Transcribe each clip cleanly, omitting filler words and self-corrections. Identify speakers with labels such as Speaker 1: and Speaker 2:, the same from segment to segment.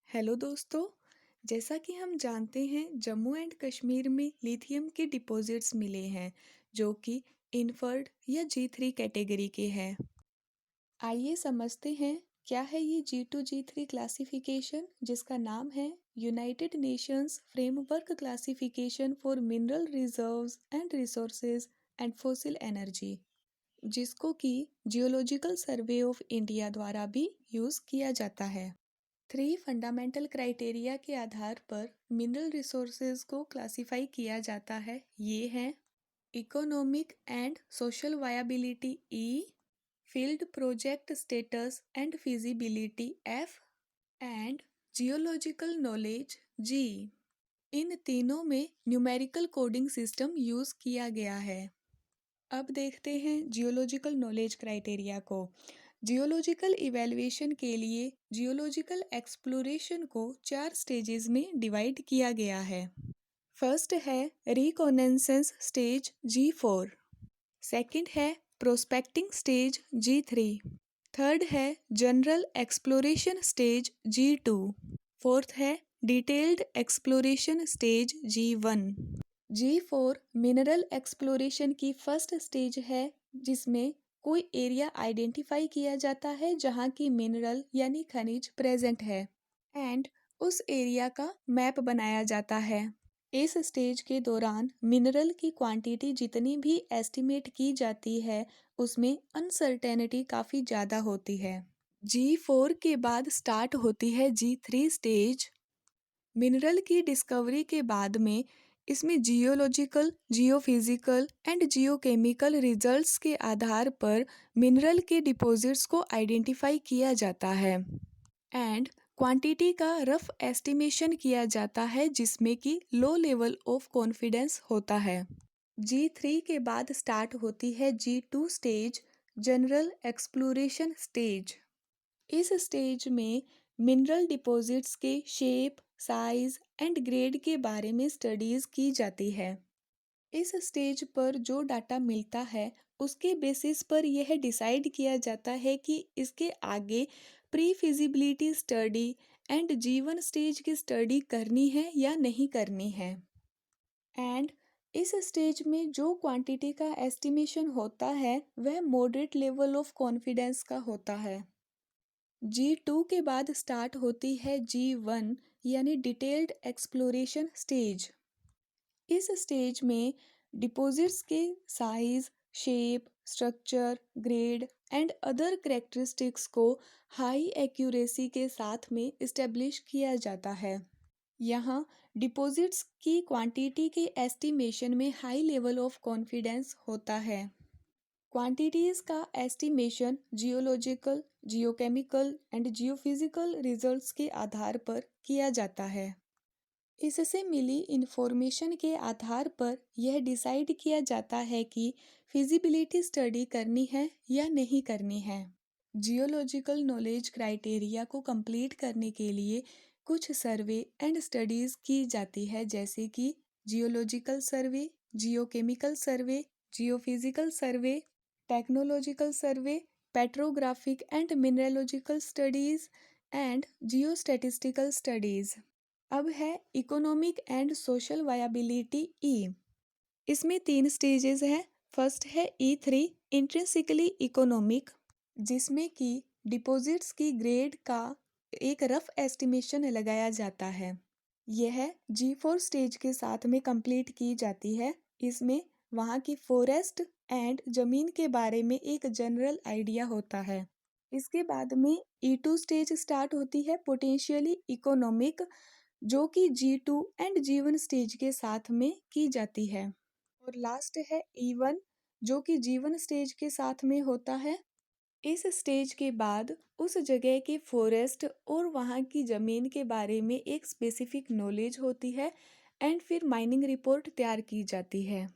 Speaker 1: Hello दोस्तों। जैसा कि हम जानते हैं जम्मू एंड कश्मीर में लिथियम के डिपॉजिट्स मिले हैं जो कि इनफर्ड या G3 कैटेगरी के हैं। आइए समझते हैं क्या है ये G2 G3 क्लासिफिकेशन, जिसका नाम है United Nations framework classification for mineral reserves and resources and fossil energy, जिसको कि जियोलॉजिकल सर्वे ऑफ इंडिया द्वारा भी यूज़ किया जाता है। 3 फंडामेंटल क्राइटेरिया के आधार पर मिनरल रिसोर्सेज को क्लासिफाई किया जाता है। ये हैं economic and social viability E, field project status and feasibility F and geological knowledge G। इन तीनों में न्यूमेरिकल कोडिंग सिस्टम यूज़ किया गया है। अब देखते हैं जियोलॉजिकल नॉलेज क्राइटेरिया को। जियोलॉजिकल इवैल्यूएशन के लिए जियोलॉजिकल एक्सप्लोरेशन को 4 स्टेजेस में डिवाइड किया गया है। फर्स्ट है रिकॉनेसेंस स्टेज G4, सेकंड है प्रोस्पेक्टिंग स्टेज G3, थर्ड है general exploration stage G2, fourth है detailed exploration stage G1। G4 mineral exploration की फर्स्ट स्टेज है, जिसमें कोई एरिया आइडेंटिफाई किया जाता है जहाँ की मिनरल यानी खनिज प्रेजेंट है एंड उस एरिया का मैप बनाया जाता है। इस स्टेज के दौरान मिनरल की क्वांटिटी जितनी भी एस्टिमेट की जाती है उसमें अनसर्टेनिटी काफ़ी ज़्यादा होती है। G4 के बाद स्टार्ट होती है G3 स्टेज। मिनरल की डिस्कवरी के बाद में इसमें geological, geophysical and geochemical results के आधार पर मिनरल के डिपॉजिट्स को आइडेंटिफाई किया जाता है एंड क्वांटिटी का रफ एस्टिमेशन किया जाता है, जिसमें कि लो लेवल ऑफ कॉन्फिडेंस होता है। G3 के बाद स्टार्ट होती है G2 stage, general exploration stage. इस स्टेज में मिनरल डिपॉजिट्स के शेप, साइज एंड ग्रेड के बारे में स्टडीज की जाती है। इस स्टेज पर जो डाटा मिलता है उसके बेसिस पर यह डिसाइड किया जाता है कि इसके आगे pre feasibility study and G1 stage की स्टडी करनी है या नहीं करनी है। एंड इस स्टेज में जो क्वांटिटी का एस्टिमेशन होता है वह मॉडरेट लेवल ऑफ कॉन्फिडेंस का होता है। G2 के बाद स्टार्ट होती है G1 यानी डिटेल्ड एक्सप्लोरेशन स्टेज। इस स्टेज में डिपॉजिट्स के size, shape, structure, grade and other characteristics को हाई एक्यूरेसी के साथ में इस्टेब्लिश किया जाता है। यहाँ डिपॉजिट्स की क्वांटिटी के एस्टिमेशन में हाई लेवल ऑफ कॉन्फिडेंस होता है। क्वांटिटीज का estimation geological, geochemical and geophysical results के आधार पर किया जाता है। इससे मिली इंफॉर्मेशन के आधार पर यह डिसाइड किया जाता है कि फिजिबिलिटी स्टडी करनी है या नहीं करनी है। जियोलॉजिकल नॉलेज क्राइटेरिया को कंप्लीट करने के लिए कुछ सर्वे एंड स्टडीज की जाती है, जैसे कि geological survey, geochemical survey, geophysical survey, technological survey, petrographic and mineralogical studies and geostatistical studies. अब है economic and social viability E। इसमें 3 स्टेजेस हैं। फर्स्ट है E3 इंट्रिंसिकली इकोनॉमिक, जिसमें कि डिपॉजिट्स की ग्रेड का एक रफ एस्टिमेशन लगाया जाता है। यह G4 स्टेज के साथ में कंप्लीट की जाती है। इसमें वहाँ की फॉरेस्ट एंड जमीन के बारे में एक जनरल आइडिया होता है। इसके बाद में E2 स्टेज स्टार्ट होती है पोटेंशियली इकोनॉमिक, जो कि G2 एंड G1 स्टेज के साथ में की जाती है। और लास्ट है E1, जो कि G1 स्टेज के साथ में होता है। इस स्टेज के बाद उस जगह के फॉरेस्ट और वहाँ की ज़मीन के बारे में एक स्पेसिफिक नॉलेज होती है एंड फिर माइनिंग रिपोर्ट तैयार की जाती है।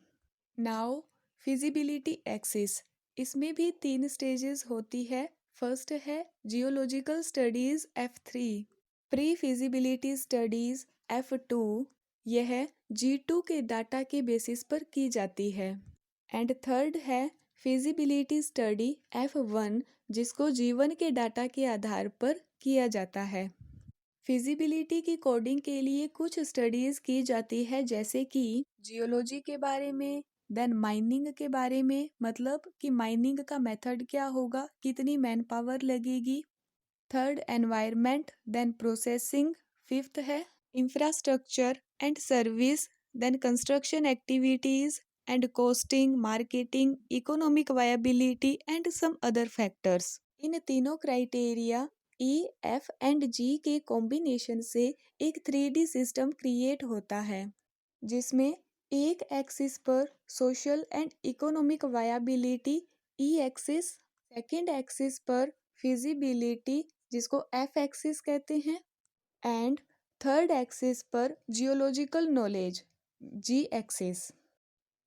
Speaker 1: नाउ फिजिबिलिटी एक्सिस, इसमें भी 3 स्टेजेस होती है। फर्स्ट है geological studies F3, pre feasibility studies F2, यह G2 के डाटा के बेसिस पर की जाती है। एंड थर्ड है फिजिबिलिटी स्टडी F1, जिसको G1 के डाटा के आधार पर किया जाता है। फिजिबिलिटी की कोडिंग के लिए कुछ स्टडीज की जाती है, जैसे कि जियोलॉजी के बारे में, देन माइनिंग के बारे में, मतलब कि माइनिंग का मेथड क्या होगा, कितनी मैन पावर लगेगी। Third environment, then processing. Fifth है infrastructure and service, then construction activities and costing, marketing, economic viability and some other factors. इन तीनों criteria E, F and G के कॉम्बिनेशन से एक 3D सिस्टम क्रिएट होता है, जिसमें एक एक्सिस पर social and economic viability E axis, second axis पर फिजिबिलिटी जिसको एफ एक्सिस कहते हैं, एंड थर्ड एक्सिस पर जियोलॉजिकल नॉलेज जी एक्सिस।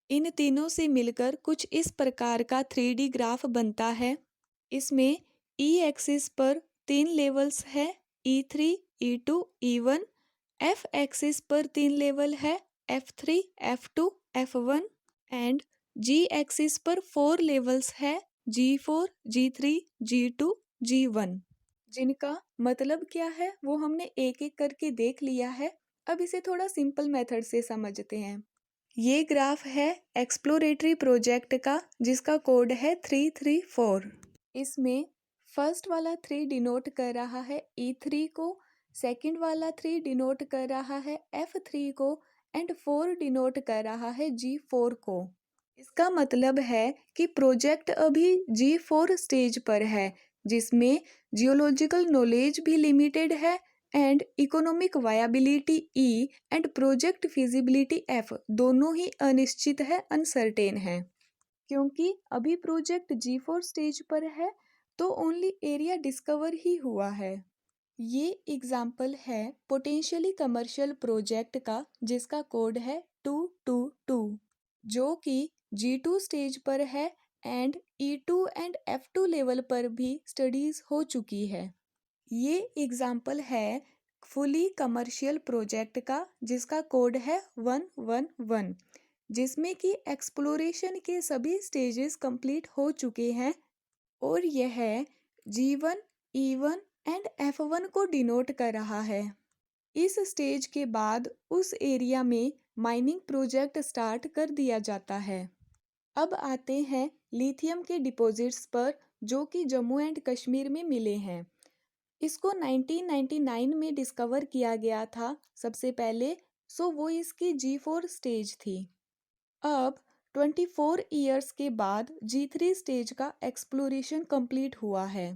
Speaker 1: इन तीनों से मिलकर कुछ इस प्रकार का 3D ग्राफ बनता है। इसमें ई एक्सिस पर 3 लेवल्स है, E3, E2, E1। F axis पर 3 लेवल है, F3, F2, F1। And ji axis पर 4 लेवल्स है, G4, G3, G2, G1। जिनका मतलब क्या है वो हमने एक एक करके देख लिया है। अब इसे थोड़ा सिंपल मेथड से समझते हैं। ये ग्राफ है एक्सप्लोरेटरी प्रोजेक्ट का, जिसका कोड है 334। इसमें फर्स्ट वाला 3 डिनोट कर रहा है E3 को, सेकंड वाला 3 डिनोट कर रहा है F3 को, एंड 4 डिनोट कर रहा है G4 को। इसका मतलब है कि प्रोजेक्ट अभी G4 स्टेज पर है, जिसमें जियोलॉजिकल नॉलेज भी लिमिटेड है and economic viability E and project feasibility F दोनों ही अनिश्चित है, अनसर्टेन है। क्योंकि अभी प्रोजेक्ट G4 स्टेज पर है तो ओनली एरिया डिस्कवर ही हुआ है। ये एग्जाम्पल है पोटेंशियली कमर्शियल प्रोजेक्ट का, जिसका कोड है 222, जो कि G2 स्टेज पर है and E2 and F2 level पर भी स्टडीज हो चुकी है। ये एग्जाम्पल है फुली कमर्शियल प्रोजेक्ट का, जिसका कोड है 111, जिसमें कि एक्सप्लोरेशन के सभी स्टेजेस कंप्लीट हो चुके हैं और यह G1, E1 एंड F1 को डिनोट कर रहा है। इस स्टेज के बाद उस एरिया में माइनिंग प्रोजेक्ट स्टार्ट कर दिया जाता है। अब आते हैं लिथियम के डिपॉजिट्स पर, जो कि जम्मू एंड कश्मीर में मिले हैं। इसको 1999 में डिस्कवर किया गया था सबसे पहले, सो वो इसकी G4 स्टेज थी। अब 24 ईयर्स के बाद G3 स्टेज का एक्सप्लोरेशन कंप्लीट हुआ है।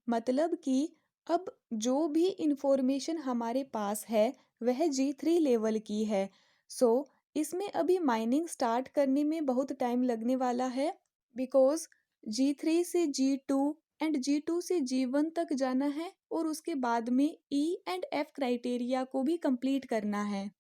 Speaker 1: मतलब कि अब जो भी इंफॉर्मेशन हमारे पास है वह G3 लेवल की है। सो इसमें अभी माइनिंग स्टार्ट करने में बहुत टाइम लगने वाला है, बिकॉज G3 से G2 एंड G2 से G1 तक जाना है और उसके बाद में E एंड F क्राइटेरिया को भी कंप्लीट करना है।